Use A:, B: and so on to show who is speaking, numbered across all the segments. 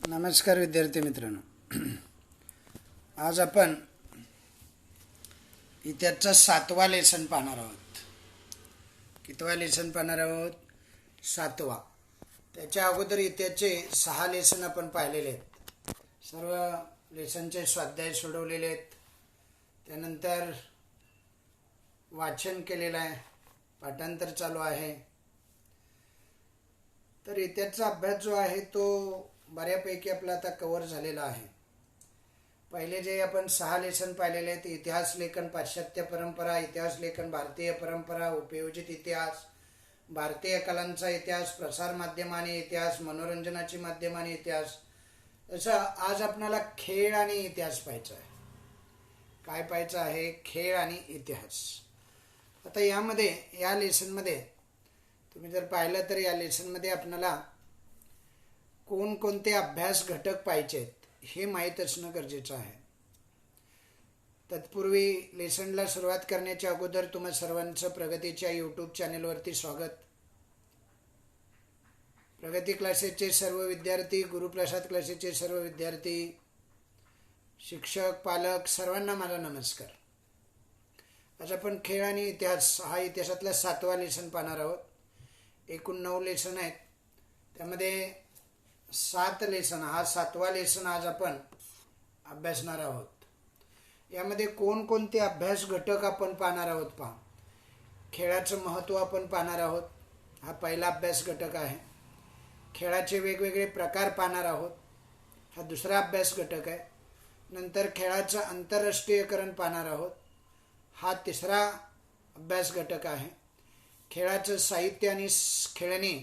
A: नमस्कार विद्यार्थी मित्रांनो, आज आपण इतिहासचा 7वा लेसन पाहणार आहोत. कितवा लेसन पाहणार आहोत? 7वा. त्याच्या अगोदर इतिहासचे 6 लेसन आपण पाहिलेले आहेत. सर्व लेसनचे स्वाध्याय सोडवलेले आहेत. त्यानंतर वाचन केलेलं आहे, पाठांतर चालू आहे. तर इतिहासचा अभ्यास जो आहे तो बऱ्यापैकी आपला आता कव्हर झालेला आहे. पहिले जे आपण 6 लेसन पाहिलेले आहेत, इतिहास लेखन पाश्चात्य परंपरा, इतिहास लेखन भारतीय परंपरा, उपयोजित इतिहास, भारतीय कलांचा इतिहास, प्रसार माध्यमाने इतिहास, मनोरंजनाची माध्यमाने इतिहास. तसं आज आपल्याला खेळ आणि इतिहास पाहायचा आहे. काय पाहायचं आहे? खेळ आणि इतिहास. आता या लेसनमध्ये तुम्ही जर पाहिलं तर या लेसनमध्ये आपल्याला कोणकोणते अभ्यास घटक पाहिजे हे माहीत असणं गरजेचं आहे. तत्पूर्वी लेसनला सुरुवात करण्याच्या अगोदर तुम्हा सर्वांचं प्रगतीच्या यूट्यूब चॅनलवरती स्वागत. प्रगती क्लासेसचे सर्व विद्यार्थी, गुरुप्रसाद क्लासेसचे सर्व विद्यार्थी, शिक्षक, पालक सर्वांना माझा नमस्कार. आज आपण खेळ आणि इतिहास हा इतिहासातला 7वा लेसन पाहणार आहोत. एकूण 9 लेसन आहेत. त्यामध्ये 7 लेसन, हा 7वा लेसन आज आपण अभ्यासणार आहोत. यामध्ये कोणकोणते अभ्यास घटक आपण पाहणार आहोत पहा. खेळाचं महत्त्व आपण पाहणार आहोत, हा पहिला अभ्यास घटक आहे. खेळाचे वेगवेगळे प्रकार पाहणार आहोत, हा दुसरा अभ्यास घटक आहे. नंतर खेळाचं आंतरराष्ट्रीयकरण पाहणार आहोत, हा तिसरा अभ्यास घटक आहे. खेळाचं साहित्य आणि खेळणे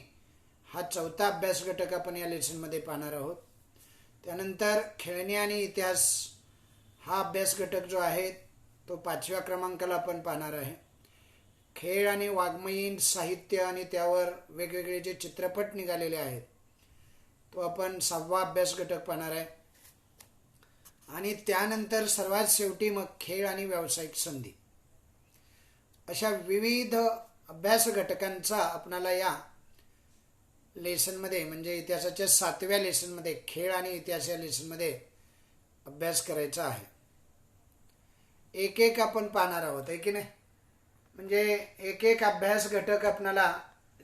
A: हा 4था अभ्यास घटक आपण या लेसनमध्ये पाहणार आहोत. त्यानंतर खेळणे आणि इतिहास हा अभ्यास घटक जो आहे तो 5व्या क्रमांकाला आपण पाहणार आहे. खेळ आणि वाङ्मयीन साहित्य आणि त्यावर वेगवेगळे जे चित्रपट निघालेले आहेत तो आपण 6वा अभ्यास घटक पाहणार आहे. आणि त्यानंतर सर्वात शेवटी मग खेळ आणि व्यावसायिक संधी. अशा विविध अभ्यास घटकांचा आपणाला या लेसनमध्ये म्हणजे इतिहासाच्या 7व्या लेसनमध्ये, खेळ आणि इतिहास या लेसनमध्ये अभ्यास करायचा आहे. एक एक आपण पाहणार आहोत, आहे की नाही? म्हणजे एक एक अभ्यास घटक आपणाला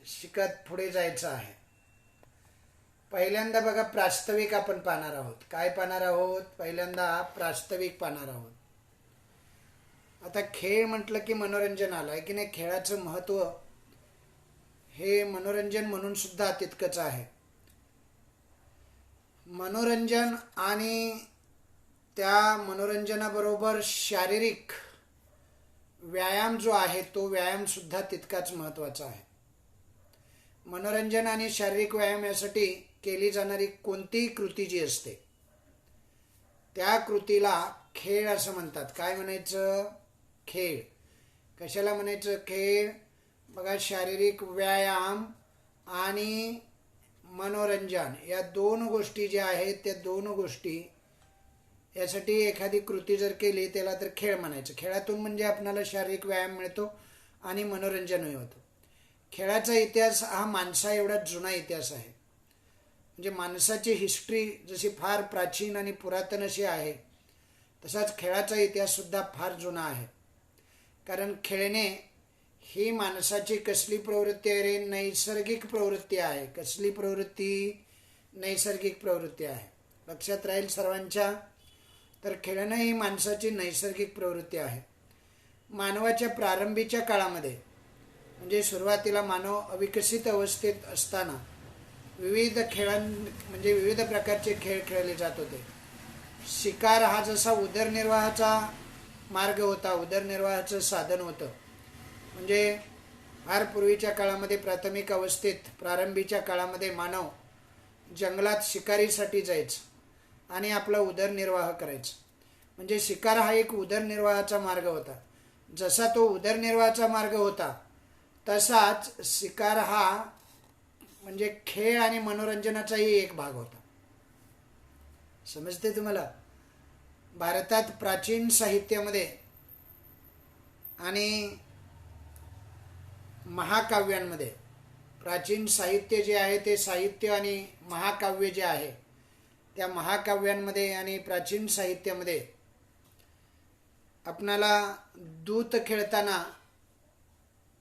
A: शिकत पुढे जायचं आहे. पहिल्यांदा बघा, प्रास्ताविक आपण पाहणार आहोत. काय पाहणार आहोत? पहिल्यांदा प्रास्ताविक पाहणार आहोत. आता खेळ म्हटलं की मनोरंजन आलं, आहे की नाही? खेळाचं महत्त्व हे मनोरंजन म्हणून सुद्धा तितकंच आहे. मनोरंजन आणि त्या मनोरंजनाबरोबर शारीरिक व्यायाम जो आहे तो व्यायाम सुद्धा तितकाच महत्त्वाचा आहे. मनोरंजन आणि शारीरिक व्यायाम यासाठी केली जाणारी कोणतीही कृती जी असते त्या कृतीला खेळ असं म्हणतात. काय म्हणायचं? खेळ. कशाला म्हणायचं खेळ? बघा, शारीरिक व्यायाम आणि मनोरंजन या 2 गोष्टी ज्या आहेत त्या 2 गोष्टी यासाठी एखादी कृती जर केली त्याला तर खेळ म्हणायचं. खेळातून म्हणजे आपल्याला शारीरिक व्यायाम मिळतो आणि मनोरंजनही होतं. खेळाचा इतिहास हा माणसा एवढा जुना इतिहास आहे. म्हणजे माणसाची हिस्ट्री जशी फार प्राचीन आणि पुरातन अशी आहे तसाच खेळाचा इतिहाससुद्धा फार जुना आहे. कारण खेळणे ही माणसाची कसली प्रवृत्ती आहे रे? नैसर्गिक प्रवृत्ती आहे. कसली प्रवृत्ती? नैसर्गिक प्रवृत्ती आहे. लक्षात राहील सर्वांच्या. तर खेळणं ही माणसाची नैसर्गिक प्रवृत्ती आहे. मानवाच्या प्रारंभीच्या काळामध्ये म्हणजे सुरुवातीला मानव अविकसित अवस्थेत असताना विविध विविध प्रकारचे खेळ खेळले जात होते. शिकार हा जसा उदरनिर्वाहाचा मार्ग होता, उदरनिर्वाहाचं साधन होतं. म्हणजे फार पूर्वीच्या काळामध्ये प्राथमिक अवस्थेत प्रारंभीच्या काळामध्ये मानव जंगलात शिकारीसाठी जायचं आणि आपला उदरनिर्वाह करायचं. म्हणजे शिकार हा एक उदरनिर्वाहाचा मार्ग होता. जसा तो उदरनिर्वाहाचा मार्ग होता तसाच शिकार हा म्हणजे खेळ आणि मनोरंजनाचाही एक भाग होता. समजते तुम्हाला? भारतात प्राचीन साहित्यामध्ये आणि महाकाव्यांमध्ये, प्राचीन साहित्य जे आहे ते साहित्य आणि महाकाव्य जे आहे त्या महाकाव्यांमध्ये आणि प्राचीन साहित्यामध्ये आपणाला दूत खेळताना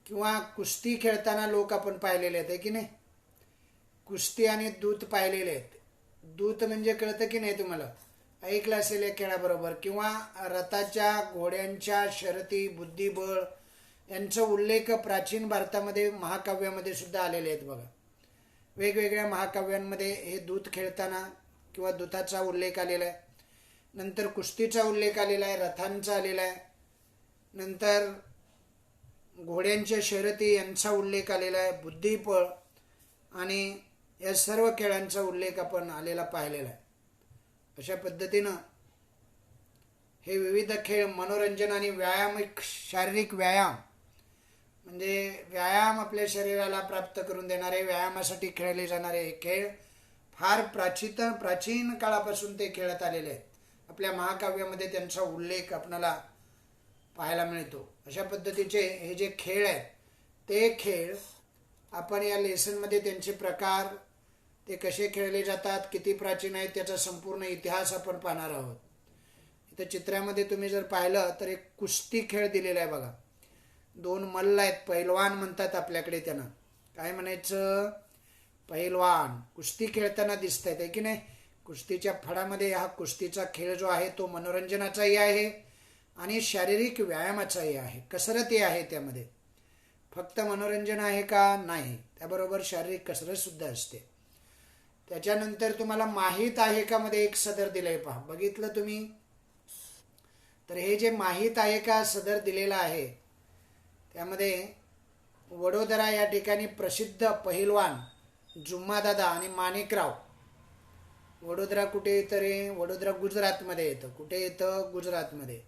A: किंवा कुस्ती खेळताना लोक आपण पाहिलेले आहेत, आहे की नाही? कुस्ती आणि दूत पाहिलेले आहेत. दूत म्हणजे कळतं की नाही तुम्हाला? ऐकलं असेल या खेळाबरोबर. किंवा रथाच्या घोड्यांच्या शर्यती, बुद्धिबळ यांचा उल्लेख प्राचीन भारतामध्ये महाकाव्यामध्ये सुद्धा आलेले आहेत बघा. वेगवेगळ्या महाकाव्यांमध्ये हे दूत खेळताना किंवा दूताचा उल्लेख आलेला आहे. नंतर कुस्तीचा उल्लेख आलेला आहे, रथांचा आलेला आहे. नंतर घोड्यांच्या शर्यती यांचा उल्लेख आलेला आहे, बुद्धिबळ आणि या सर्व खेळांचा उल्लेख आपण आलेला पाहिलेला आहे. अशा पद्धतीनं हे विविध खेळ मनोरंजन आणि व्यायामिक शारीरिक व्यायाम म्हणजे व्यायाम आपल्या शरीराला प्राप्त करून देणारे, व्यायामासाठी खेळले जाणारे हे खेळ फार प्राचीन काळापासून ते खेळत आलेले आहेत. आपल्या महाकाव्यामध्ये त्यांचा उल्लेख आपणाला पाहायला मिळतो. अशा पद्धतीचे हे जे खेळ आहेत ते खेळ आपण या लेसनमध्ये त्यांचे प्रकार, ते कसे खेळले जातात, किती प्राचीन आहेत, त्याचा संपूर्ण इतिहास आपण पाहणार आहोत. इथं चित्रामध्ये तुम्ही जर पाहिलं तर एक कुस्ती खेळ दिलेला आहे बघा. 2 मल्ल आहेत, पैलवान म्हणतात आपल्याकडे त्यांना. काय म्हणायचं? पैलवान कुस्ती खेळताना दिसत आहेत, आहे की नाही? कुस्तीच्या फळामध्ये हा कुस्तीचा खेळ जो आहे तो मनोरंजनाचाही आहे आणि शारीरिक व्यायामाचाही आहे, कसरतही आहे. त्यामध्ये फक्त मनोरंजन आहे का? नाही, त्याबरोबर शारीरिक कसरत सुद्धा असते. त्याच्यानंतर तुम्हाला माहीत आहे का मध्ये एक सदर दिलंय पहा, बघितलं तुम्ही? तर हे जे माहीत आहे का सदर दिलेलं आहे त्यामध्ये वडोदरा या ठिकाणी प्रसिद्ध पहिलवान जुम्मादादा आणि माणिकराव. वडोदरा कुठे येतं रे? वडोदरा गुजरातमध्ये येतं. कुठे येतं? गुजरातमध्ये.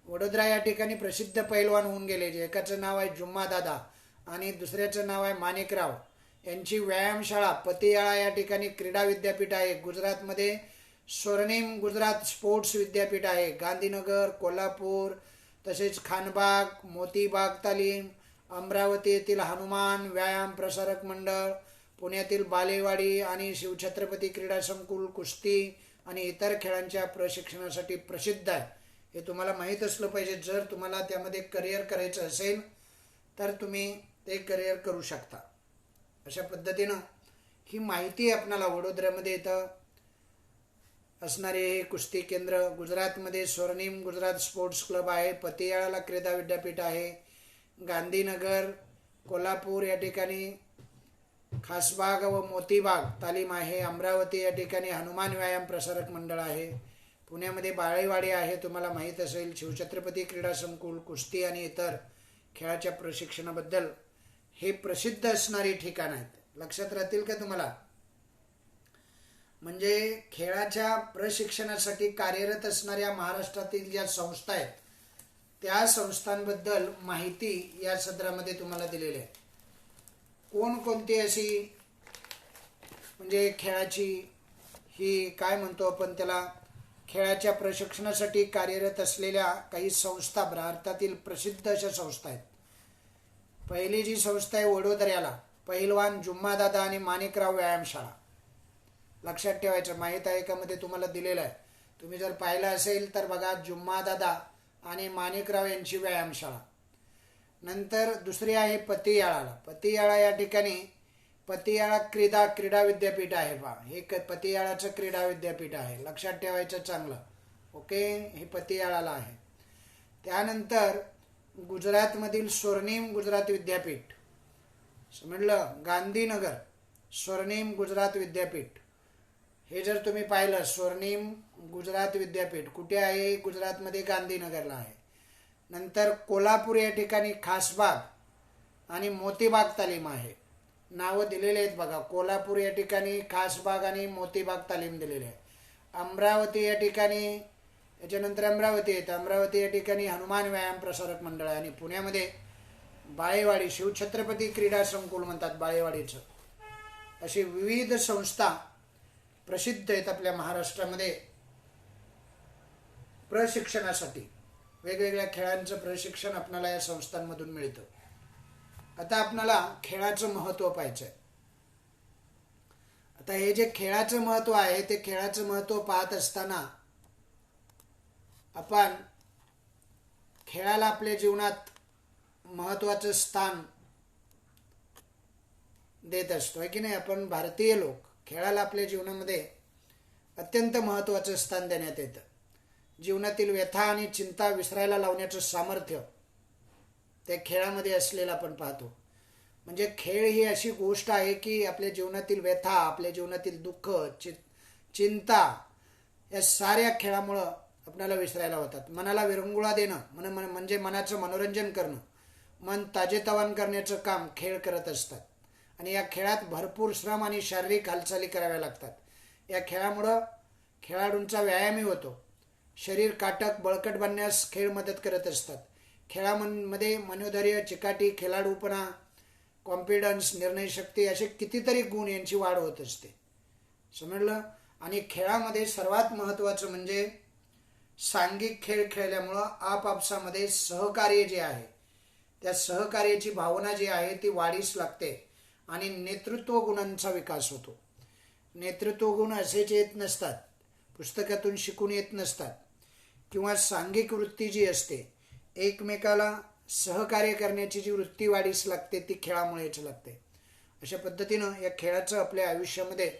A: वडोदरा या ठिकाणी प्रसिद्ध पैलवान होऊन गेले, जे एकाचं नाव आहे जुम्मादादा आणि दुसऱ्याचं नाव आहे माणिकराव. यांची व्यायामशाळा पतियाळा या ठिकाणी क्रीडा विद्यापीठ आहे. गुजरातमध्ये स्वर्णिम गुजरात स्पोर्ट्स विद्यापीठ आहे. गांधीनगर, कोल्हापूर, तसेच खानबाग, मोतीबाग तालीम, अमरावती येथील हनुमान व्यायाम प्रसारक मंडळ, पुण्यातील बालेवाडी आणि शिवछत्रपती क्रीडा संकुल कुस्ती आणि इतर खेळांच्या प्रशिक्षणासाठी प्रसिद्ध आहे. हे तुम्हाला माहीत असलं पाहिजे. जर तुम्हाला त्यामध्ये करिअर करायचं असेल तर तुम्ही ते करिअर करू शकता. अशा पद्धतीनं ही माहिती आपणाला वडोदऱ्यामध्ये येतं असणारे हे कुस्ती केंद्र. गुजरातमध्ये स्वर्णिम गुजरात स्पोर्ट्स क्लब आहे. पतियाळाला क्रीडा विद्यापीठ आहे. गांधीनगर, कोल्हापूर या ठिकाणी खासबाग व मोतीबाग तालीम आहे. अमरावती या ठिकाणी हनुमान व्यायाम प्रसारक मंडळ आहे. पुण्यामध्ये बाळेवाडी आहे, तुम्हाला माहीत असेल. शिवछत्रपती क्रीडा संकुल कुस्ती आणि इतर खेळाच्या प्रशिक्षणाबद्दल हे प्रसिद्ध असणारी ठिकाण आहेत. लक्षात राहतील का तुम्हाला? म्हणजे खेळाच्या प्रशिक्षणासाठी कार्यरत असणाऱ्या महाराष्ट्रातील ज्या संस्था आहेत त्या संस्थांबद्दल माहिती या सदरामध्ये तुम्हाला दिलेली आहे. कोणकोणती अशी म्हणजे खेळाची ही काय म्हणतो आपण त्याला, खेळाच्या प्रशिक्षणासाठी कार्यरत असलेल्या काही संस्था भारतातील प्रसिद्ध अशा संस्था आहेत. पहिली जी संस्था आहे वडोदऱ्याला पहिलवान जुम्मादादा आणि माणिकराव व्यायामशाळा. लक्षात ठेवायचं. माहीत आहे का मध्ये तुम्हाला दिलेलं आहे. तुम्ही जर पाहिलं असेल तर बघा, जुम्मादादा आणि माणिकराव यांची व्यायामशाळा. नंतर दुसरी आहे पतियाळाला. पतियाळा या ठिकाणी पतियाळा क्रीडा विद्यापीठ आहे पहा. हे पतियाळाचं क्रीडा विद्यापीठ आहे, लक्षात ठेवायचं चांगलं. ओके, हे पतियाळाला आहे. त्यानंतर गुजरातमधील स्वर्णिम गुजरात विद्यापीठ, समजलं? गांधीनगर स्वर्णिम गुजरात विद्यापीठ. हे जर तुम्ही पाहिलं स्वर्णिम गुजरात विद्यापीठ कुठे आहे? गुजरातमध्ये गांधीनगरला आहे. नंतर कोल्हापूर या ठिकाणी खासबाग आणि मोतीबाग तालीम आहे. नावं दिलेले आहेत बघा. कोल्हापूर या ठिकाणी खासबाग आणि मोतीबाग तालीम दिलेले आहे. अमरावती या ठिकाणी, याच्यानंतर अमरावती येतं. अमरावती या ठिकाणी हनुमान व्यायाम प्रसारक मंडळ आहे. आणि पुण्यामध्ये बाळेवाडी शिवछत्रपती क्रीडा संकुल म्हणतात बाळेवाडीचं. अशी विविध संस्था प्रसिद्ध आहेत आपल्या महाराष्ट्रामध्ये प्रशिक्षणासाठी. वेगवेगळ्या खेळांचं प्रशिक्षण आपल्याला या संस्थांमधून मिळतं. आता आपल्याला खेळाचं महत्त्व पाहायचं आहे. आता हे जे खेळाचं महत्त्व आहे ते खेळाचं महत्त्व पाहत असताना आपण खेळाला आपल्या जीवनात महत्त्वाचं स्थान देत असतो आहे की नाही. आपण भारतीय लोक खेळाला आपल्या जीवनामध्ये अत्यंत महत्त्वाचं स्थान देण्यात येतं. जीवनातील व्यथा आणि चिंता विसरायला लावण्याचं सामर्थ्य त्या खेळामध्ये असलेलं आपण पाहतो. म्हणजे खेळ ही अशी गोष्ट आहे की आपल्या जीवनातील व्यथा, आपल्या जीवनातील दुःख, चिंता या साऱ्या खेळामुळं आपल्याला विसरायला होतात. मनाला विरंगुळा देणं म्हणजे मनाचं मनोरंजन करणं, मन ताजेतवान करण्याचं काम खेळ करत असतात. आणि या खेळात भरपूर श्रम आणि शारीरिक हालचाली कराव्या लागतात. या खेळामुळं खेळाडूंचा व्यायामही होतो. शरीर काटक बळकट बनण्यास खेळ मदत करत असतात. खेळामध्ये मनोधैर्य, चिकाटी, खेळाडूपणा, कॉन्फिडन्स, निर्णयशक्ती असे कितीतरी गुण यांची वाढ होत असते. समजलं. आणि खेळामध्ये सर्वात महत्त्वाचं म्हणजे सांघिक खेळ खेळल्यामुळं आपापसामध्ये सहकार्य जे आहे त्या सहकार्याची भावना जी आहे ती वाढीस लागते आणि नेतृत्व गुणांचा विकास होतो. नेतृत्व गुण असेच येत नसतात, पुस्तकातून शिकून येत नसतात. किंवा सांघिक वृत्ती जी असते, एकमेकाला सहकार्य करण्याची जी वृत्ती वाढीस लागते ती खेळामुळेच लागते. अशा पद्धतीनं या खेळाचं आपल्या आयुष्यामध्ये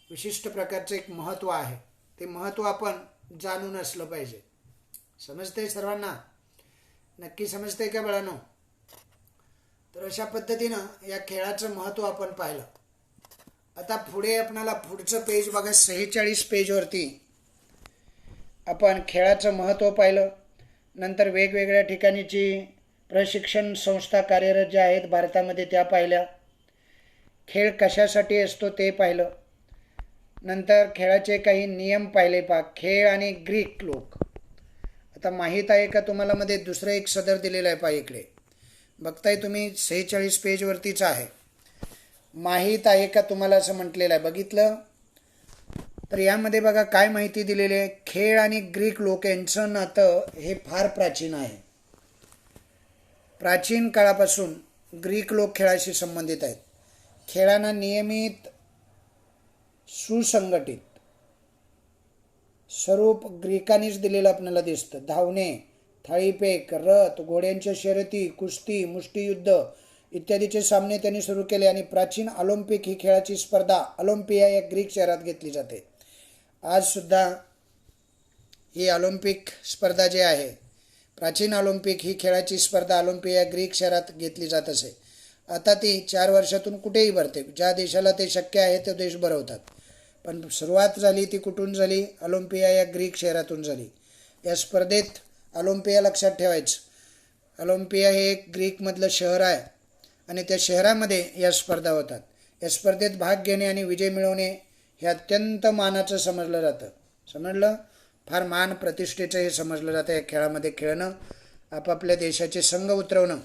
A: विशिष्ट प्रकारचं एक महत्त्व आहे. ते महत्त्व आपण जाणून असलं पाहिजे. समजतंय सर्वांना? नक्की समजतंय का बाळांनो? तर अशा पद्धतीनं या खेळाचं महत्त्व आपण पाहिलं. आता पुढे आपणाला पुढचं पेज बघा, 46 पेजवरती आपण खेळाचं महत्त्व पाहिलं. नंतर वेगवेगळ्या ठिकाणीची प्रशिक्षण संस्था कार्यरत ज्या आहेत भारतामध्ये त्या पाहिल्या. खेळ कशासाठी असतो ते पाहिलं. नंतर खेळाचे काही नियम पाहिले. खेळ आणि ग्रीक लोक. आता माहीत आहे का तुम्हाला मध्ये दुसरं एक सदर दिलेलं आहे. इकडे बघताय तुम्ही, 46 पेजवरतीच आहे. माहीत आहे का तुम्हाला असं म्हटलेलं आहे. बघितलं तर यामध्ये बघा काय माहिती दिलेली आहे. खेळ आणि ग्रीक लोक यांचं नातं हे फार प्राचीन आहे. प्राचीन काळापासून ग्रीक लोक खेळाशी संबंधित आहेत. खेळांना नियमित, सुसंघटित स्वरूप ग्रीकांनीच दिलेलं आपल्याला दिसतं. धावणे, थाळीफेक, रथ, घोड्यांच्या शर्यती, कुस्ती, मुष्टियुद्ध इत्यादीचे सामने त्यांनी सुरू केले. आणि प्राचीन ऑलिम्पिक ही खेळाची स्पर्धा ऑलिम्पिया या ग्रीक शहरात घेतली जाते. आज सुद्धा ही ऑलिम्पिक स्पर्धा जी आहे, प्राचीन ऑलिम्पिक ही खेळाची स्पर्धा ऑलिम्पिया ग्रीक शहरात घेतली जात असे. आता ती 4 वर्षातून कुठेही भरते. ज्या देशाला ते शक्य आहे ते देश भरवतात. पण सुरुवात झाली ती कुठून झाली? ऑलिम्पिया या ग्रीक शहरातून झाली. या स्पर्धेत ऑलिम्पिया लक्षात ठेवायचं, ऑलिम्पिया हे एक ग्रीकमधलं शहर आहे आणि त्या शहरामध्ये या स्पर्धा होतात. या स्पर्धेत भाग घेणे आणि विजय मिळवणे हे अत्यंत मानाचं समजलं जातं. समजलं? फार मान प्रतिष्ठेचं हे समजलं जातं. या खेळामध्ये खेळणं, आपापल्या देशाचे संघ उतरवणं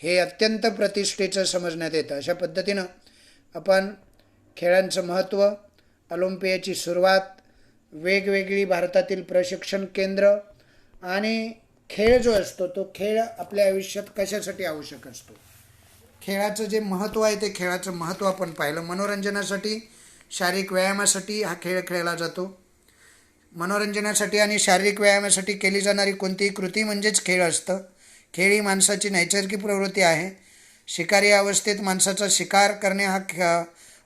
A: हे अत्यंत प्रतिष्ठेचं समजण्यात येतं. अशा पद्धतीनं आपण खेळांचं महत्त्व, ऑलिम्पियाची सुरुवात, वेगवेगळी भारतातील प्रशिक्षण केंद्र आणि खेळ जो असतो तो खेळ आपल्या आयुष्यात कशासाठी आवश्यक असतो, खेळाचं जे महत्त्व आहे ते खेळाचं महत्त्व आपण पाहिलं. मनोरंजनासाठी, शारीरिक व्यायामासाठी हा खेळ खेळला जातो. मनोरंजनासाठी आणि शारीरिक व्यायामासाठी केली जाणारी कोणतीही कृती म्हणजेच खेळ असतं. खेळ ही माणसाची नैसर्गिक प्रवृत्ती आहे. शिकारी अवस्थेत माणसाचा शिकार करणे हा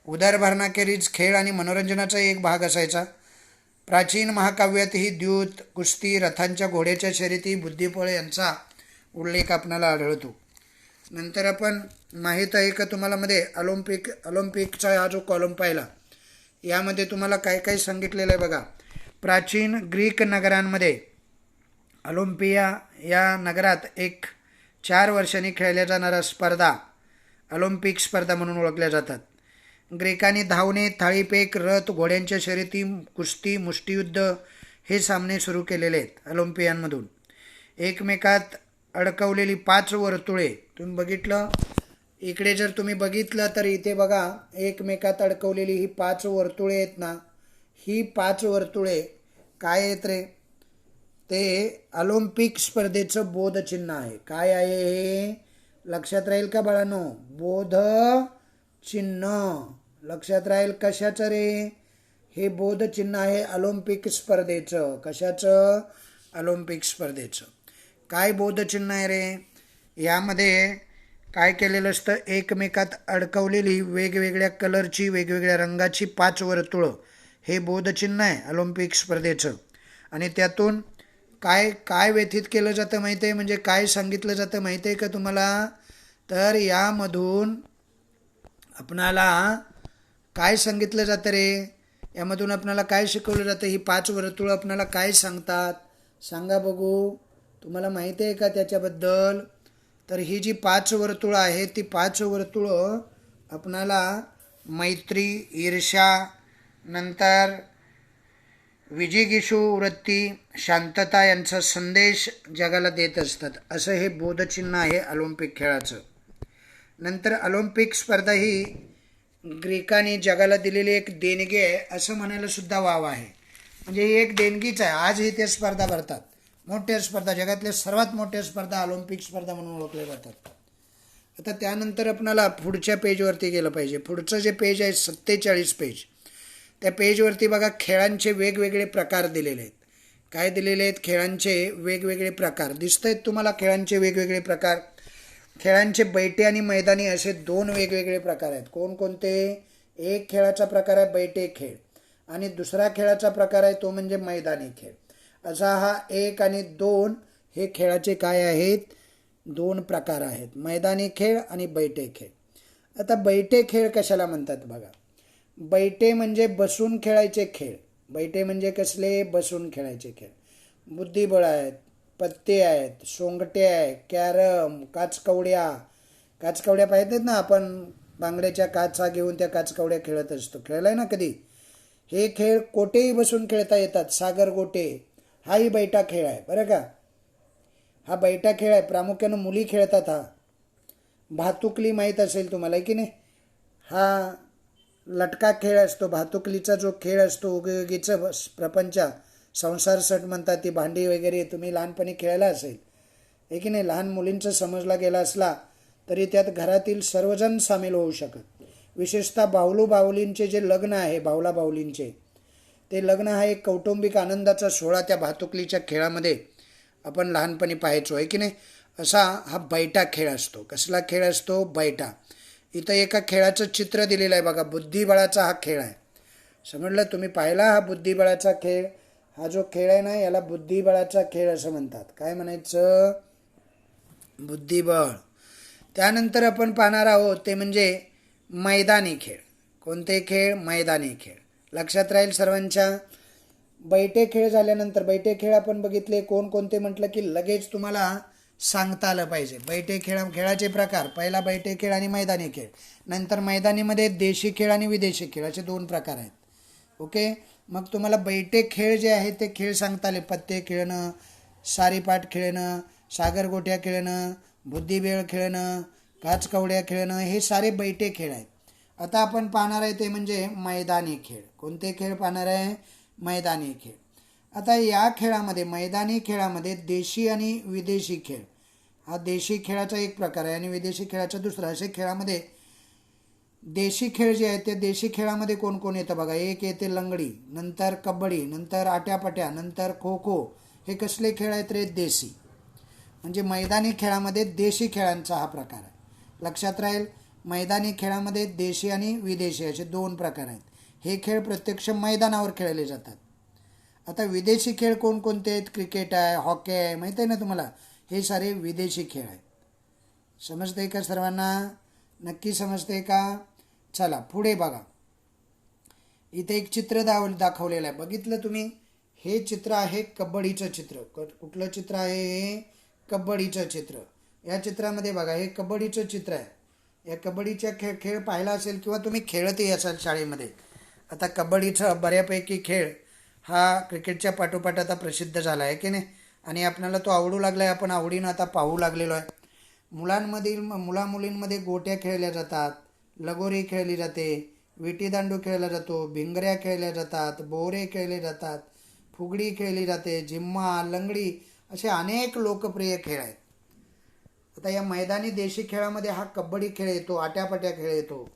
A: उदरभरणाखेरीज खेळ आणि मनोरंजनाचा एक भाग असायचा. प्राचीन महाकाव्यातही द्यूत, कुस्ती, रथांच्या घोड्याच्या शर्यती, बुद्धिबळ यांचा उल्लेख आपल्याला आढळतो. नंतर आपण माहीत आहे का तुम्हाला मध्ये ऑलिम्पिकचा हा जो कॉलम पाहिला यामध्ये तुम्हाला काय काय सांगितलेलं आहे बघा. प्राचीन ग्रीक नगरांमध्ये ऑलिम्पिया या नगरात एक 4 वर्षांनी खेळल्या जाणाऱ्या स्पर्धा ऑलिम्पिक स्पर्धा म्हणून ओळखल्या जातात. ग्रीकांनी धावणे, थाळीफेक, रथ, घोड्यांच्या शर्यती, कुस्ती, मुष्टियुद्ध हे सामने सुरू केलेले आहेत ऑलिम्पियानमधून. एकमेकात अडकवलेली 5 वर्तुळे तुम्ही बघितलं. इकडे जर तुम्ही बघितलं तर इथे बघा एकमेकात अडकवलेली ही 5 वर्तुळे आहेत ना, ही 5 वर्तुळे काय आहेत रे? ते ऑलिम्पिक स्पर्धेचं बोधचिन्ह आहे. काय आहे हे लक्षात राहील का बाळांनो? बोध चिन्ह लक्षात राहील. कशाचं रे? हे बोधचिन्ह आहे ऑलिम्पिक स्पर्धेचं. कशाचं? ऑलिम्पिक स्पर्धेचं. काय बोधचिन्ह आहे रे? यामध्ये काय केलेलं असतं? एकमेकात अडकवलेली वेगवेगळ्या कलरची वेगवेगळ्या रंगाची 5 वर्तुळं हे बोधचिन्ह आहे ऑलिम्पिक स्पर्धेचं. आणि त्यातून काय काय व्यथित केलं जातं माहिती आहे? म्हणजे काय सांगितलं जातं माहिती आहे का तुम्हाला? तर यामधून आपणाला काय सांगितलं जातं रे? यामधून आपणाला काय शिकवलं जातं? ही 5 वर्तुळं आपणाला काय सांगतात? सांगा बघू. तुम्हाला माहिती आहे का त्याच्याबद्दल? तर ही जी 5 वर्तुळं आहेत ती 5 वर्तुळं आपणाला मैत्री, ईर्ष्या, नंतर विजिगीषू वृत्ती, शांतता यांचा संदेश जगाला देत असतात. असं हे बोधचिन्ह आहे ऑलिम्पिक खेळाचं. नंतर ऑलिम्पिक स्पर्धा ही ग्रीकांनी जगाला दिलेली एक देणगी आहे असं म्हणायला सुद्धा वाव आहे. म्हणजे ही एक देणगीच आहे. आजही त्या स्पर्धा भरतात. मोठ्या स्पर्धा, जगातल्या सर्वात मोठ्या स्पर्धा ऑलिम्पिक स्पर्धा म्हणून ओळखल्या जातात. आता त्यानंतर आपणाला पुढच्या पेजवरती गेलं पाहिजे. पुढचं जे पेज आहे 47 पेज, त्या पेजवरती बघा खेळांचे वेगवेगळे प्रकार दिलेले आहेत. काय दिलेले आहेत? खेळांचे वेगवेगळे प्रकार दिसत आहेत तुम्हाला. खेळांचे वेगवेगळे प्रकार. खेळांचे बैठे आणि मैदानी असे 2 वेगवेगळे प्रकार आहेत. कोणकोणते? एक खेळाचा प्रकार आहे बैठे खेळ आणि दुसरा खेळाचा प्रकार आहे तो म्हणजे मैदानी खेळ. असा हा 1 आणि 2 हे खेळाचे काय आहेत? 2 प्रकार आहेत. मैदानी खेळ आणि बैठे खेळ. आता बैठे खेळ कशाला म्हणतात बघा. बैठे म्हणजे बसून खेळायचे खेळ. बैठे म्हणजे कसले? बसून खेळायचे खेळ. बुद्धिबळ आहेत, पत्ते आहेत, सोंगटे आहे, कॅरम, काचकवड्या. काचकवड्या पाहिजेत ना आपण? बांगड्याच्या काचा घेऊन त्या काचकवड्या खेळत असतो. खेळलाय ना कधी? हे खेळ कोटेही बसून खेळता येतात. सागर गोटे हाही बैठा खेळ आहे बरं का. हा बैठा खेळ आहे. प्रामुख्यानं मुली खेळतात हा. भातुकली माहीत असेल तुम्हाला की नाही? हा लटका खेळ असतो. भातुकलीचा जो खेळ असतो, उगीचं प्रपंच, संसार सट म्हणतात, ती भांडी वगैरे तुम्ही लहानपणी खेळायला असेल आहे की नाही? लहान मुलींचं समजला गेला असला तरी त्यात घरातील सर्वजण सामील होऊ शकत. विशेषतः बाहुलू बाहुलींचे जे लग्न आहे, बाहुला बाहुलींचे, ते लग्न हा एक कौटुंबिक आनंदाचा सोहळा त्या भातुकलीच्या खेळामध्ये आपण लहानपणी पाहायचो आहे की नाही? असा हा बैठा खेळ असतो. कसला खेळ असतो? बैठा. इथं एका खेळाचं चित्र दिलेलं आहे बघा. बुद्धिबळाचा हा खेळ आहे. समजलं? तुम्ही पाहिला हा बुद्धिबळाचा खेळ? हा जो खेळ आहे ना याला बुद्धिबळाचा खेळ असं म्हणतात. काय म्हणायचं? बुद्धिबळ. त्यानंतर आपण पाहणार आहोत ते म्हणजे मैदानी खेळ. कोणते खेळ? मैदानी खेळ. लक्षात राहील सर्वांच्या. बैठे खेळ झाल्यानंतर बैठे खेळ आपण बघितले. कोणकोणते म्हटलं की लगेच तुम्हाला सांगता आलं पाहिजे. बैठे खेळाचे प्रकार. पहिला बैठे खेळ आणि मैदानी खेळ. नंतर मैदानीमध्ये देशी खेळ आणि विदेशी खेळ असे 2 प्रकार आहेत. ओके. मग तुम्हाला बैठे खेळ जे आहेत ते खेळ सांगता आले. पत्ते खेळणं, सारीपाट खेळणं, सागरगोट्या खेळणं, बुद्धिबळ खेळणं, काचकवड्या खेळणं, हे सारे बैठे खेळ आहेत. आता आपण पाहणार आहे ते म्हणजे मैदानी खेळ. कोणते खेळ पाहणार आहे? मैदानी खेळ. आता या खेळामध्ये, मैदानी खेळामध्ये देशी आणि विदेशी खेळ, हा देशी खेळाचा एक प्रकार आहे आणि विदेशी खेळाचा दुसरा. असे खेळामध्ये देशी खेळ जे आहेत ते देशी खेळामध्ये कोण कोण येतं बघा. एक येते लंगडी, नंतर कबड्डी, नंतर आट्यापाट्या, नंतर खो खो. हे कसले खेळ आहेत रे? देशी. म्हणजे मैदानी खेळामध्ये देशी खेळांचा हा प्रकार आहे. लक्षात राहील. मैदानी खेळामध्ये देशी आणि विदेशी असे 2 प्रकार आहेत. हे खेळ प्रत्यक्ष मैदानावर खेळले जातात. आता विदेशी खेळ कोणकोणते आहेत? क्रिकेट आहे, हॉकी आहे, माहीत आहे ना तुम्हाला? हे सारे विदेशी खेळ आहेत. समजते का सर्वांना? नक्की समजते का? चला पुढे बघा. इथे एक चित्र दाखवलेलं आहे. बघितलं तुम्ही? हे चित्र आहे कबड्डीचं चित्र. कुठलं चित्र आहे हे? कबड्डीचं चित्र. या चित्रामध्ये बघा हे कबड्डीचं चित्र आहे. या कबड्डीचा खेळ पाहिला असेल किंवा तुम्ही खेळतही असाल शाळेमध्ये. आता कबड्डीचा बऱ्यापैकी खेळ हा क्रिकेटच्या पाठोपाठ आता प्रसिद्ध झाला आहे की नाही? आणि आपल्याला तो आवडू लागला आहे. आपण आवडीनं आता पाहू लागलेलो आहे. मुलामुलींमध्ये गोट्या खेळल्या जातात, लगोरी खेळली जाते, विटीदांडू खेळला जातो, भिंगऱ्या खेळल्या जातात, बोरे खेळले जातात, फुगडी खेळली जाते, झिम्मा, लंगडी असे अनेक लोकप्रिय खेळ आहेत. आता या मैदानी देशी खेळामध्ये हा कबड्डी खेळ येतो, आट्यापाट्या खेळ येतो.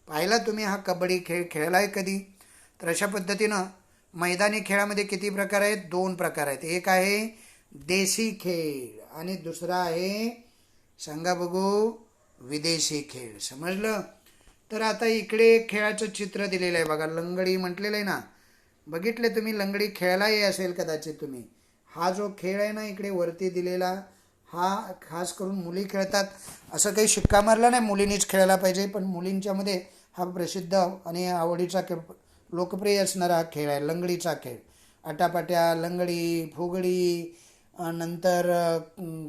A: पाहिला तुम्ही हा कबड्डी खेळ खेळला आहे कधी? तर अशा पद्धतीनं मैदानी खेळामध्ये किती प्रकार आहेत? 2 प्रकार आहेत. एक आहे देशी खेळ आणि दुसरा आहे, सांगा बघू, विदेशी खेळ. समजलं? तर आता इकडे खेळाचं चित्र दिलेलं आहे बघा, लंगडी म्हटलेलं आहे ना. बघितले तुम्ही, लंगडी खेळलाही असेल कदाचित तुम्ही. हा जो खेळ आहे ना इकडे वरती दिलेला, हा खास करून मुली खेळतात. असं काही शिक्का मारला नाही मुलींनीच खेळायला पाहिजे, पण मुलींच्यामध्ये हा प्रसिद्ध आणि आवडीचा लोकप्रिय असणारा हा खेळ आहे, लंगडीचा खेळ. आटापाट्या, लंगडी, फुगडी, नंतर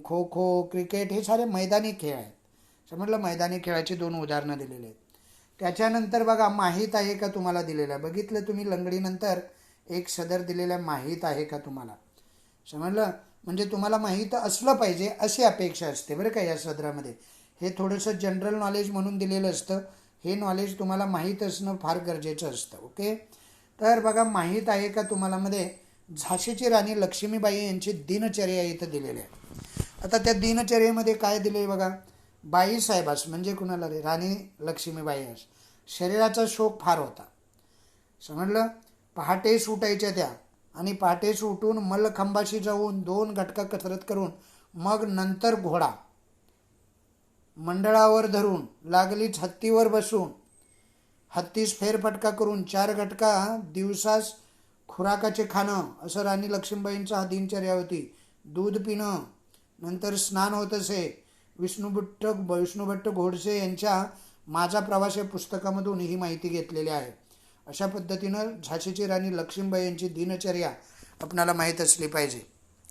A: खो खो, क्रिकेट, हे सारे मैदानी खेळ आहेत. समजलं? मैदानी खेळाची 2 उदाहरणं दिलेली आहेत. त्याच्यानंतर बघा, माहीत आहे का तुम्हाला दिलेलं आहे. बघितलं तुम्ही, लंगडीनंतर एक सदर दिलेलं आहे, माहीत आहे का तुम्हाला. समजलं? म्हणजे तुम्हाला माहीत असलं पाहिजे अशी अपेक्षा असते बरं का या सदरामध्ये. हे थोडंसं जनरल नॉलेज म्हणून दिलेलं असतं. हे नॉलेज तुम्हाला माहीत असणं फार गरजेचं असतं. ओके. तर बघा, माहीत आहे का तुम्हाला मध्ये झाशीची राणी लक्ष्मीबाई यांची दिनचर्या इथं दिलेली आहे. आता त्या दिनचर्येमध्ये काय दिले बघा, बाईसाहेबास म्हणजे कुणाला रे, राणी लक्ष्मीबाईस शरीराचा शोक फार होता. समजलं? पहाटे सुटायच्या त्या, आणि पहाटे सुटून मल्लखांबाशी जाऊन 2 घटका कसरत करून मग नंतर घोडा मंडळावर धरून लागलीच हत्तीवर बसून हत्तीस फेरफटका करून 4 घटका दिवसास खुराकाचे खाणं, असं राणी लक्ष्मीबाईंचा हा दिनचर्या होती. दूध पिणं, नंतर स्नान होत असे. विष्णुभट्ट घोडसे यांच्या माझा प्रवास या पुस्तकामधून ही माहिती घेतलेली आहे. अशा पद्धतीनं झाशीची राणी लक्ष्मीबाई यांची दिनचर्या आपणाला माहीत असली पाहिजे.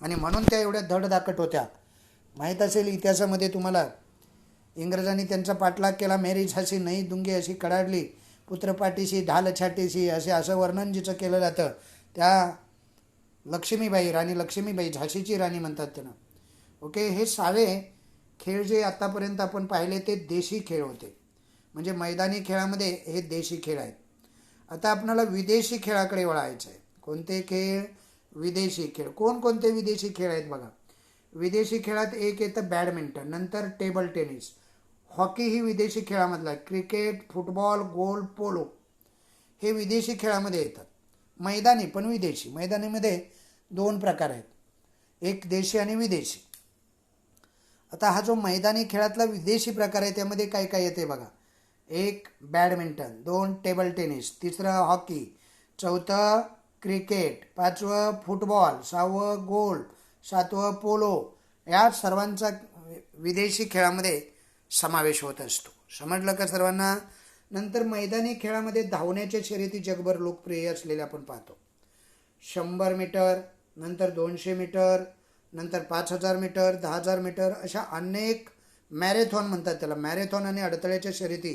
A: आणि म्हणून त्या एवढ्या धडधाकट होत्या. माहीत असेल इतिहासामध्ये तुम्हाला, इंग्रजांनी त्यांचा पाठलाग केला. मेरी झाशी नाही दुंगे अशी कडाडली, पुत्रपाठीशी ढाल छाटीशी, असं वर्णन जिचं केलं जातं त्या लक्ष्मीबाई, राणी लक्ष्मीबाई, झाशीची राणी म्हणतात त्यांना. ओके. हे सारे खेळ जे आतापर्यंत आपण पाहिले ते देशी खेळ होते. म्हणजे मैदानी खेळामध्ये हे देशी खेळ आहेत. आता आपल्याला विदेशी खेळाकडे वळायचं आहे. कोणते खेळ? विदेशी खेळ. कोणकोणते विदेशी खेळ आहेत बघा. विदेशी खेळात एक येतं बॅडमिंटन, नंतर टेबल टेनिस, हॉकी ही विदेशी खेळामधला, क्रिकेट, फुटबॉल, गोल्फ, पोलो हे विदेशी खेळामध्ये येतात. मैदानी पण विदेशी. मैदानीमध्ये 2 प्रकार आहेत, एक देशी आणि विदेशी. आता हा जो मैदानी खेळातला विदेशी प्रकार आहे त्यामध्ये काय काय येते बघा. 1 badminton, 2 table tennis, 3 hockey, 4 cricket, 5 football, 6 golf, 7 polo, या सर्वांचा विदेशी खेळामध्ये समावेश होत असतो. समजलं का सर्वांना? नंतर मैदानी खेळामध्ये धावण्याच्या शर्यती जगभर लोकप्रिय असलेल्या आपण पाहतो. 100 मीटर, नंतर 200 मीटर, नंतर 5000 मीटर, 10,000 मीटर, अशा अनेक मॅरेथॉन म्हणतात त्याला. मॅरेथॉन आणि अडथळ्याच्या शर्यती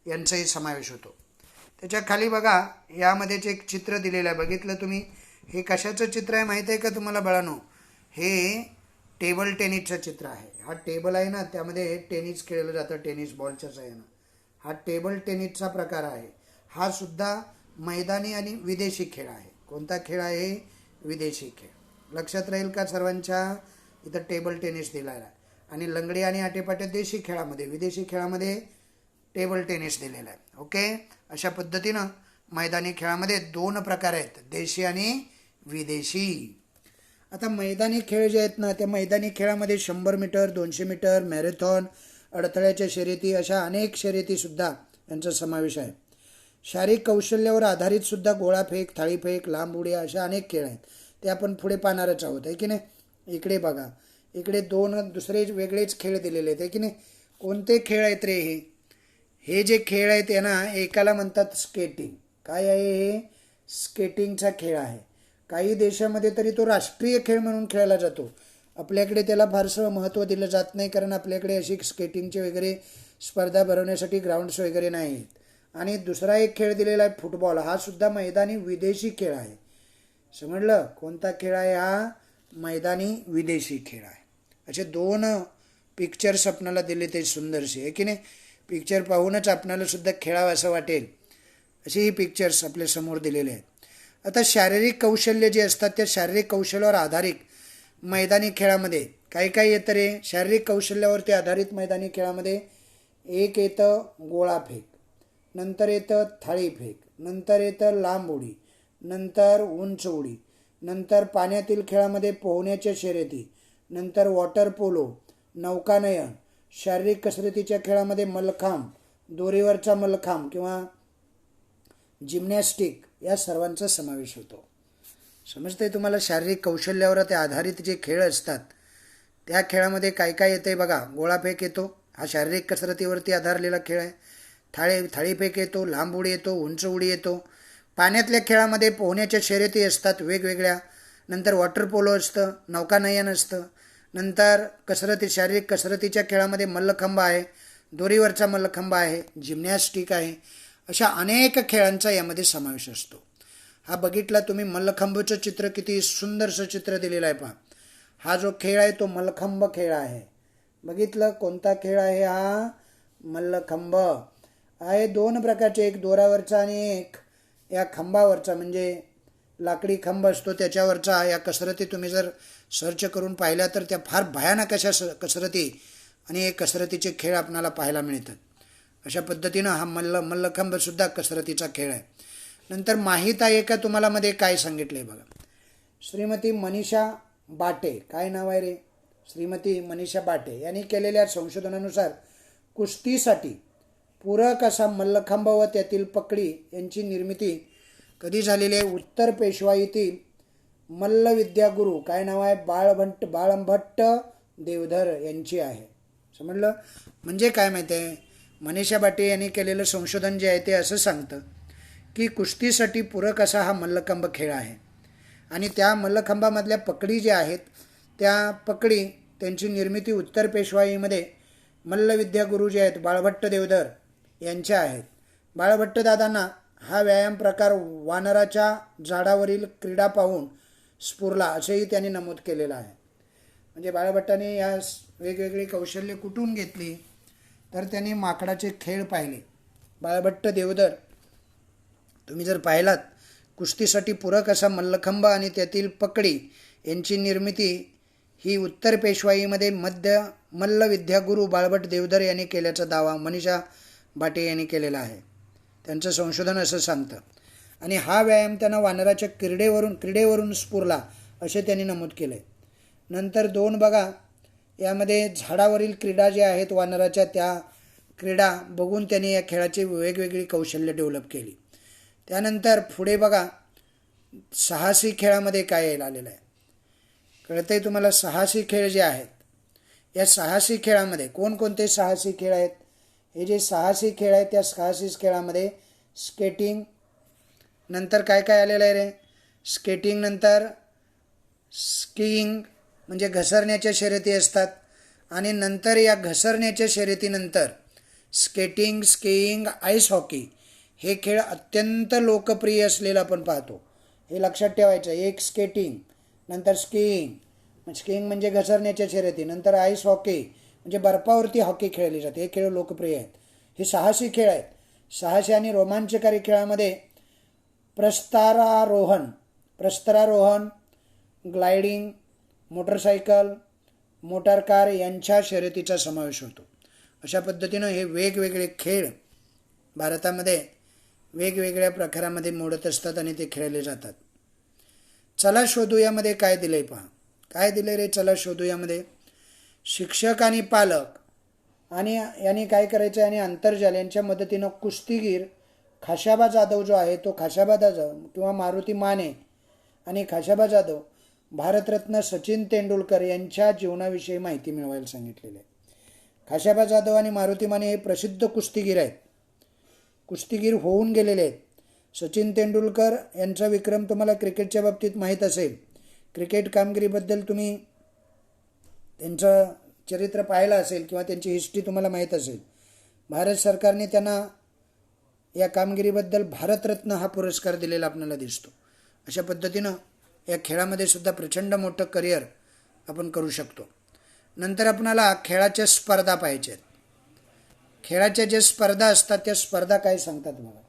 A: यांचाही समावेश होतो. त्याच्या खाली बघा, यामध्येच एक चित्र दिलेलं आहे. बघितलं तुम्ही? हे कशाचं चित्र आहे माहीत आहे का तुम्हाला बाळांनो? हे टेबल टेनिसचं चित्र आहे. हा टेबल आहे ना, त्यामध्ये टेनिस खेळलं जातं टेनिस बॉलच्याच आहे ना. हा टेबल टेनिसचा प्रकार आहे. हा सुद्धा मैदानी आणि विदेशी खेळ आहे. कोणता खेळ आहे? विदेशी खेळ. लक्षात राहील का सर्वांच्या? इथं टेबल टेनिस दिलेला आहे. आणि लंगडी आणि आटेपाटे देशी खेळामध्ये, विदेशी खेळामध्ये टेबल टेनिस दिलेला आहे. ओके. अशा पद्धतीनं मैदानी खेळामध्ये 2 प्रकार आहेत, देशी आणि विदेशी. आता मैदानी खेळ जे आहेत ना, त्या मैदानी खेळामध्ये 100 मीटर, 200 मीटर, मॅरेथॉन, अडथळ्याच्या शर्यती, अशा अनेक शर्यतीसुद्धा यांचा समावेश आहे. शारीरिक कौशल्यावर आधारित सुद्धा गोळाफेक, थाळीफेक, लांब उड्या, अशा अनेक खेळ आहेत. ते आपण पुढे पाहणारच आहोत, आहे की नाही. इकडे बघा, इकडे 2 दुसरे वेगळेच खेळ दिलेले आहेत, आहे की नाही. कोणते खेळ आहेत रे हे? हे जे खेळ आहेत ते ना, एकाला म्हणतात स्केटिंग. काय आहे हे? स्केटिंगचा खेळ आहे. काही देशामध्ये तरी तो राष्ट्रीय खेळ म्हणून खेळला जातो. आपल्याकडे त्याला फारसं महत्त्व दिलं जात नाही, कारण आपल्याकडे अशी स्केटिंगचे वगैरे स्पर्धा भरवण्यासाठी ग्राउंड्स वगैरे नाही आहेत. आणि दुसरा एक खेळ दिलेला आहे फुटबॉल. हा सुद्धा मैदानी विदेशी खेळ आहे. समजलं? कोणता खेळ आहे हा? मैदानी विदेशी खेळ आहे. असे 2 पिक्चर्स आपल्याला दिले ते सुंदरसे, आहे की नाही. पिक्चर पाहूनच आपल्याला सुद्धा खेळावं असं वाटेल, असे ही पिक्चर्स आपल्या समोर दिलेले आहेत. आता शारीरिक कौशल्य जे असतात त्या शारीरिक कौशल्यावर आधारित मैदानी खेळामध्ये काय काय येतं रे? शारीरिक कौशल्यावरती आधारित मैदानी खेळामध्ये एक येतं गोळाफेक, नंतर येतं थाळीफेक, नंतर येतं लांब उडी, नंतर उंच उडी, नंतर पाण्यातील खेळामध्ये पोहण्याच्या शर्यती, नंतर वॉटर पोलो, नौकानयन, शारीरिक कसरतीच्या खेळामध्ये मल्लखांब, दोरीवरचा मल्लखांब किंवा जिम्नॅस्टिक या सर्वांचा समावेश होतो. समजतंय तुम्हाला? शारीरिक कौशल्यावर ते आधारित जे खेळ असतात त्या खेळामध्ये काय काय येते बघा. गोळाफेक येतो, हा शारीरिक कसरतीवरती आधारलेला खेळ आहे. थाळीफेक येतो, लांब उडी येतो, उंच उडी येतो. पाण्यातल्या खेळामध्ये पोहण्याच्या शर्यती असतात वेगवेगळ्या. नंतर वॉटर पोलो असतं, नौकानयन असतं. नंतर शारीरिक कसरतीच्या खेळामध्ये मल्लखांब आहे, दोरीवरचा मल्लखांब आहे, जिम्नॅस्टिक आहे. अशा अनेक खेळांचा यामध्ये समावेश असतो. हा बघितला तुम्ही मल्लखांबचं चित्र, किती सुंदरसं चित्र दिलेलं आहे पहा. हा जो खेळ आहे तो मल्लखांब खेळ आहे. बघितलं कोणता खेळ आहे हा? मल्लखांब आहे. दोन प्रकारचे, एक दोरावरचा आणि एक या खांबावरचा, म्हणजे लाकडी खांब असतो त्याच्यावरचा. या कसरती तुम्ही जर सर्च करून पाहिल्या तर त्या फार भयानक अशा कसरती आणि हे कसरतीचे खेळ आपणाला पाहायला मिळतात. अशा पद्धतीनं हा मल्लखांबसुद्धा कसरतीचा खेळ आहे. नंतर माहीत आहे का तुम्हाला मध्ये काय सांगितलं आहे बघा. श्रीमती मनीषा बाटे, काय नाव आहे रे? श्रीमती मनीषा बाटे यांनी केलेल्या संशोधनानुसार कुस्तीसाठी पूरक असा मल्लखांब व त्यातील पकडी यांची निर्मिती कधी झालेली आहे? उत्तर पेशवाईतील मल्लविद्यागुरू, काय नाव आहे? बाळभट्ट देवधर यांची आहे. समजलं? म्हणजे काय माहिती आहे, मनीषा बाटे यांनी केलेलं संशोधन जे आहे ते असं सांगतं की कुस्तीसाठी पूरक असा हा मल्लखांब खेळ आहे. आणि त्या मल्लखांबामधल्या पकडी ज्या आहेत त्या पकडी त्यांची निर्मिती उत्तर पेशवाईमध्ये मल्लविद्यागुरू जे आहेत बाळभट्ट देवधर यांच्या आहेत. बाळभट्ट दादांना हा व्यायाम प्रकार वानराच्या झाडावरील क्रीडा पाहून स्फुरला असेही त्यांनी नमूद केलेलं आहे. म्हणजे बाळभट्टाने या वेगवेगळी कौशल्य कुठून घेतली तर त्यांनी माकडाचे खेळ पाहिले. बाळभट्ट देवधर तुम्ही जर पाहिलात, कुस्तीसाठी पूरक असा मल्लखांब आणि त्यातील पकडी यांची निर्मिती ही उत्तर पेशवाईमध्ये मल्लविद्यागुरू बाळभट्ट देवधर यांनी केल्याचा दावा मनीषा बाटे यांनी केलेला आहे. त्यांचं संशोधन असं सांगतं. आणि हा व्यायाम त्यांना वानराच्या क्रीडेवरून स्फुरला असे त्यांनी नमूद केले. नंतर दोन बघा, यामध्ये झाडावरील क्रीडा ज्या आहेत वानराच्या, त्या क्रीडा बघून त्यांनी या खेळाची वेगवेगळी कौशल्य डेव्हलप केली. त्यानंतर पुढे बघा, साहसी खेळामध्ये काय यायला आलेलं आहे कळतंय तुम्हाला? साहसी खेळ जे आहेत, या साहसी खेळामध्ये कोणकोणते साहसी खेळ आहेत? हे जे साहसी खेळ आहेत त्या साहसी खेळामध्ये स्केटिंग, नंतर काय काय आलेलं आहे रे? स्केटिंग, नंतर स्कीइंग म्हणजे घसरण्याच्या शर्यती असतात. आणि नंतर या घसरण्याच्या शर्यतीनंतर स्केटिंग, स्कीइंग, आईस हॉकी हे खेळ अत्यंत लोकप्रिय असलेलं आपण पाहतो. हे लक्षात ठेवायचं. एक स्केटिंग, नंतर स्कीइंग म्हणजे घसरण्याच्या शर्यती, नंतर आईस हॉकी म्हणजे बर्फावरती हॉकी खेळली जाते. हे खेळ लोकप्रिय आहेत. हे साहसी खेळ आहेत. साहसी आणि रोमांचकारी खेळामध्ये प्रस्तरारोहण, ग्लायडिंग, मोटरसायकल, मोटार कार यांच्या शर्यतीचा समावेश होतो. अशा पद्धतीनं हे वेगवेगळे खेळ भारतामध्ये वेगवेगळ्या प्रकारामध्ये मोडत असतात आणि ते खेळले जातात. चला शोधू यामध्ये काय दिलंय पहा. काय दिलंय रे? चला शोधू यामध्ये शिक्षक आणि पालक आणि यांनी काय करायचं आणि आंतरजाल यांच्या मदतीनं कुस्तीगीर खाशाबा जाधव जो आहे तो खाशाबा जाधव किंवा मारुती माने आणि खाशाबा जाधव भारतरत्न सचिन तेंडुलकर यांच्या जीवनाविषयी माहिती मिळवायला सांगितलेली आहे. खाशाबा जाधव आणि मारुती माने हे प्रसिद्ध कुस्तीगीर आहेत. कुस्तीगीर होऊन गेलेले आहेत. सचिन तेंडुलकर यांचा विक्रम तुम्हाला क्रिकेटच्या बाबतीत माहीत असेल. क्रिकेट कामगिरीबद्दल तुम्ही त्यांचं चरित्र पाहिलं असेल किंवा त्यांची हिस्ट्री तुम्हाला माहीत असेल. भारत सरकारने त्यांना या कामगिरीबद्दल भारतरत्न हा पुरस्कार दिलेला आपल्याला दिसतो. अशा पद्धतीनं या खेळामध्ये सुद्धा प्रचंड मोठं करिअर आपण करू शकतो. नंतर आपणाला खेळाच्या स्पर्धा पाहिजेत. खेळाच्या ज्या स्पर्धा असतात त्या स्पर्धा काय सांगतात मला?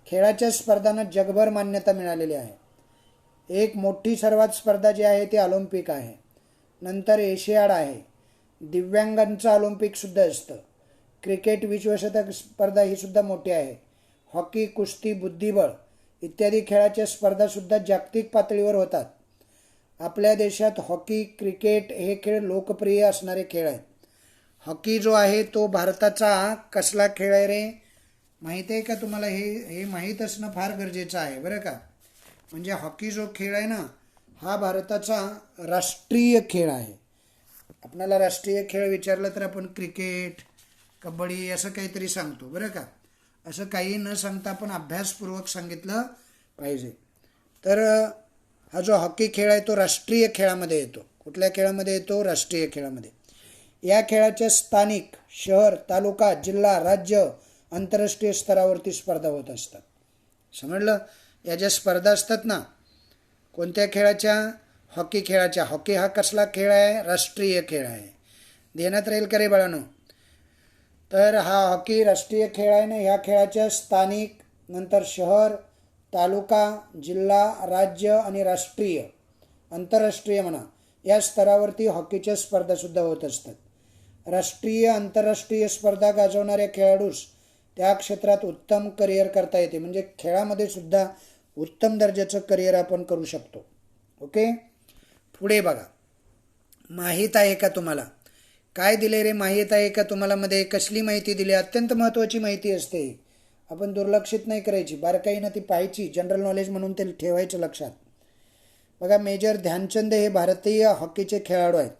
A: खेळाच्या स्पर्धांना जगभर मान्यता मिळालेली आहे. एक मोठी सर्वात स्पर्धा जी आहे ती ऑलिम्पिक आहे. नंतर एशियाड आहे. दिव्यांगांचं ऑलिम्पिकसुद्धा असतं. क्रिकेट विश्वचषक स्पर्धा ही सुद्धा मोठी आहे. हॉकी, कुस्ती, बुद्धिबळ इत्यादी खेळाच्या स्पर्धासुद्धा जागतिक पातळीवर होतात. आपल्या देशात हॉकी, क्रिकेट हे खेळ लोकप्रिय असणारे खेळ आहेत. हॉकी जो आहे तो भारताचा कसला खेळ आहे रे, माहीत आहे का तुम्हाला? हे माहीत असणं फार गरजेचं आहे बरं का. म्हणजे हॉकी जो खेळ आहे ना, हा भारताचा राष्ट्रीय खेळ आहे. आपल्याला राष्ट्रीय खेळ विचारलं तर आपण क्रिकेट, कबड्डी असं काहीतरी सांगतो बरं का. असं काही न सांगता आपण अभ्यासपूर्वक सांगितलं पाहिजे. तर हा जो हॉकी खेळ आहे तो राष्ट्रीय खेळामध्ये येतो. कुठल्या खेळामध्ये येतो? राष्ट्रीय खेळामध्ये. या खेळाच्या स्थानिक, शहर, तालुका, जिल्हा, राज्य, आंतरराष्ट्रीय स्तरावरती स्पर्धा होत असतात. समजलं? या ज्या स्पर्धा असतात ना, कोणत्या खेळाच्या? हॉकी खेळाच्या. हॉकी हा कसला खेळ आहे? राष्ट्रीय खेळ आहे. ध्यानात राहील का रे बाळांनो? तर हा हॉकी राष्ट्रीय खेळ आहे ना, ह्या खेळाच्या स्थानिक, नंतर शहर, तालुका, जिल्हा, राज्य आणि राष्ट्रीय, आंतरराष्ट्रीय म्हणा, या स्तरावरती हॉकीच्या स्पर्धासुद्धा होत असतात. राष्ट्रीय, आंतरराष्ट्रीय स्पर्धा गाजवणाऱ्या खेळाडूस त्या क्षेत्रात उत्तम करिअर करता येते. म्हणजे खेळामध्ये सुद्धा उत्तम दर्जाचं करिअर आपण करू शकतो. ओके, पुढे बघा. माहीत आहे का तुम्हाला? काय दिले रे? माहीत आहे का तुम्हाला? मध्ये कसली माहिती दिली? अत्यंत महत्त्वाची माहिती असते. आपण दुर्लक्षित नाही करायची, बारकाईनं ती पाहायची, जनरल नॉलेज म्हणून ते ठेवायचं लक्षात. बघा, मेजर ध्यानचंद हे भारतीय हॉकीचे खेळाडू आहेत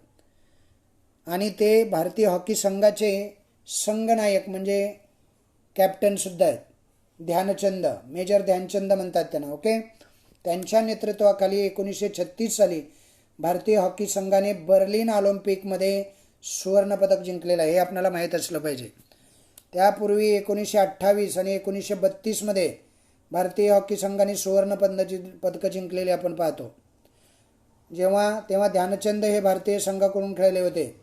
A: आणि ते भारतीय हॉकी संघाचे संघनायक म्हणजे कॅप्टनसुद्धा आहेत. ध्यानचंद, मेजर ध्यानचंद म्हणतात त्यांना. ओके, त्यांच्या नेतृत्वाखाली 1936 साली भारतीय हॉकी संघाने बर्लिन ऑलिम्पिकमध्ये सुवर्णपदक जिंकलेलं आहे. हे आपल्याला माहीत असलं पाहिजे. त्यापूर्वी 1928 आणि 1932 भारतीय हॉकी संघाने पदकं जिंकलेले आपण पाहतो. तेव्हा ध्यानचंद हे भारतीय संघाकडून खेळले होते.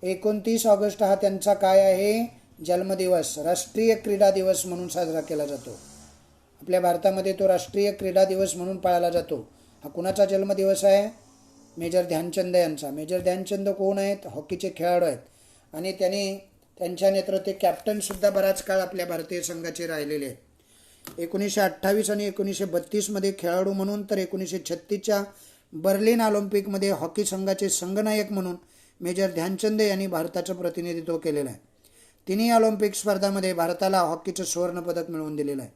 A: 29 ऑगस्ट हा त्यांचा काय आहे? जन्मदिवस, राष्ट्रीय क्रीडा दिवस म्हणून साजरा केला जातो. आपल्या भारतामध्ये तो राष्ट्रीय क्रीडा दिवस म्हणून पाळला जातो. हा कुणाचा जन्मदिवस आहे? मेजर ध्यानचंद यांचा. मेजर ध्यानचंद कोण आहेत? हॉकीचे खेळाडू आहेत आणि त्यांच्या नेतृत्वात कॅप्टनसुद्धा बराच काळ आपल्या भारतीय संघाचे राहिलेले आहेत. 1928 आणि 1932 खेळाडू म्हणून, तर 1936च्या बर्लिन ऑलिम्पिकमध्ये हॉकी संघाचे संघनायक म्हणून मेजर ध्यानचंद यांनी भारताचं प्रतिनिधित्व केलेलं आहे. तिन्ही ऑलिम्पिक स्पर्धामध्ये भारताला हॉकीचं सुवर्णपदक मिळवून दिलेलं आहे.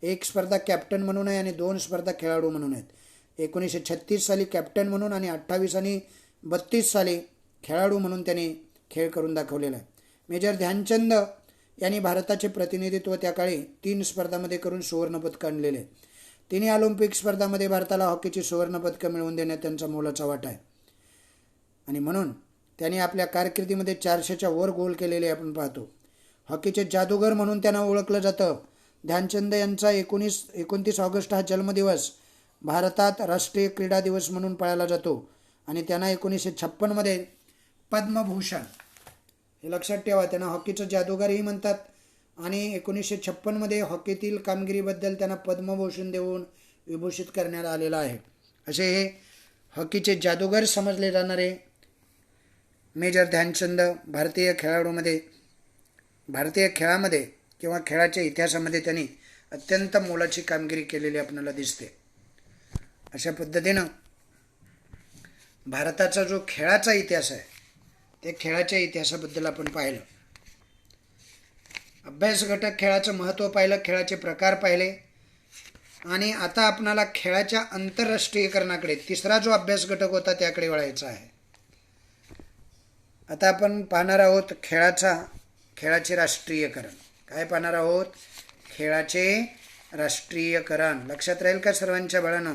A: एक स्पर्धा कॅप्टन म्हणून आहे आणि 2 स्पर्धा खेळाडू म्हणून आहेत. 1936 साली कॅप्टन म्हणून आणि 28 आणि 32 साली खेळाडू म्हणून त्यांनी खेळ करून दाखवलेला आहे. मेजर ध्यानचंद यांनी भारताचे प्रतिनिधित्व त्या काळी 3 स्पर्धामध्ये करून सुवर्णपदक आणलेले आहे. तिन्ही ऑलिम्पिक स्पर्धामध्ये भारताला हॉकीची सुवर्णपदकं मिळवून देण्यात त्यांचा मोलाचा वाटा आहे आणि म्हणून त्यांनी आपल्या कारकिर्दीमध्ये 400च्या वर गोल केलेले आपण पाहतो. हॉकीचे जादूगर म्हणून त्यांना ओळखलं जातं. ध्यानचंद यांचा 29 ऑगस्ट हा जन्मदिवस भारतात राष्ट्रीय क्रीडा दिवस म्हणून पाळला जातो आणि त्यांना 1956 पद्मभूषण, हे लक्षात ठेवा, त्यांना हॉकीचं जादूगारही म्हणतात आणि 1956 हॉकीतील कामगिरीबद्दल त्यांना पद्मभूषण देऊन विभूषित करण्यात आलेला आहे. असे हे हॉकीचे जादूगर समजले जाणारे मेजर ध्यानचंद भारतीय खेळामध्ये किंवा खेळाच्या इतिहासामध्ये त्यांनी अत्यंत मोलाची कामगिरी केलेली आपल्याला दिसते. अशा पद्धतीनं भारताचा जो खेळाचा इतिहास आहे ते खेळाच्या इतिहासाबद्दल आपण पाहिलं. अभ्यास घटक खेळाचं महत्त्व पाहिलं, खेळाचे प्रकार पाहिले आणि आता आपणाला खेळाच्या आंतरराष्ट्रीयकरणाकडे, तिसरा जो अभ्यास घटक होता त्याकडे वळायचा आहे. आता आपण पाहणार आहोत खेळाचे राष्ट्रीयकरण. काय पाहणार आहोत? खेळाचे राष्ट्रीयकरण. लक्षात राहील का सर्वांच्या बाळांनो?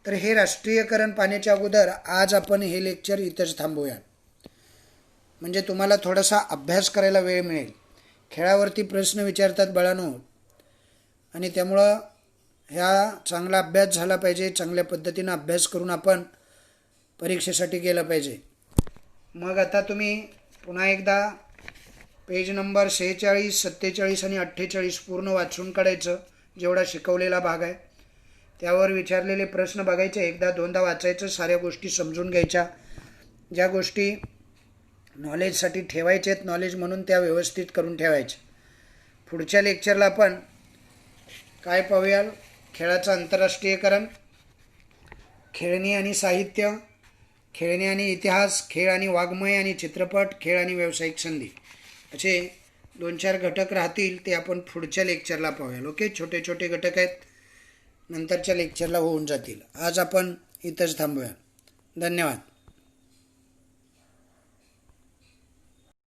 A: तर हे राष्ट्रीयकरण पाहण्याच्या अगोदर आज आपण हे लेक्चर इथंच थांबूया, म्हणजे तुम्हाला थोडासा अभ्यास करायला वेळ मिळेल. खेळावरती प्रश्न विचारतात बाळांनो आणि त्यामुळं ह्या चांगला अभ्यास झाला पाहिजे. चांगल्या पद्धतीनं अभ्यास करून आपण परीक्षेसाठी गेलं पाहिजे. मग आता तुम्ही पुन्हा एकदा पेज नंबर 46, 47 आणि 48 पूर्ण वाचून काढायचं. जेवढा शिकवलेला भाग आहे त्यावर विचारलेले प्रश्न बघायचे, एकदा दोनदा वाचायचं, साऱ्या गोष्टी समजून घ्यायच्या. ज्या गोष्टी नॉलेजसाठी ठेवायचे आहेत, नॉलेज म्हणून त्या व्यवस्थित करून ठेवायचे. पुढच्या लेक्चरला आपण काय पाहूया? खेळाचं आंतरराष्ट्रीयकरण, खेळणी आणि साहित्य, खेळणी आणि इतिहास, खेळ आणि वाङ्मय आणि चित्रपट, खेळ आणि व्यावसायिक संधी, असे 2-4 घटक राहतील. ते आपण पुढच्या लेक्चरला पाहूया. ओके, छोटे छोटे घटक आहेत, नंतरच्या लेक्चरला होऊन जातील. आज आपण इथंच थांबूया. धन्यवाद.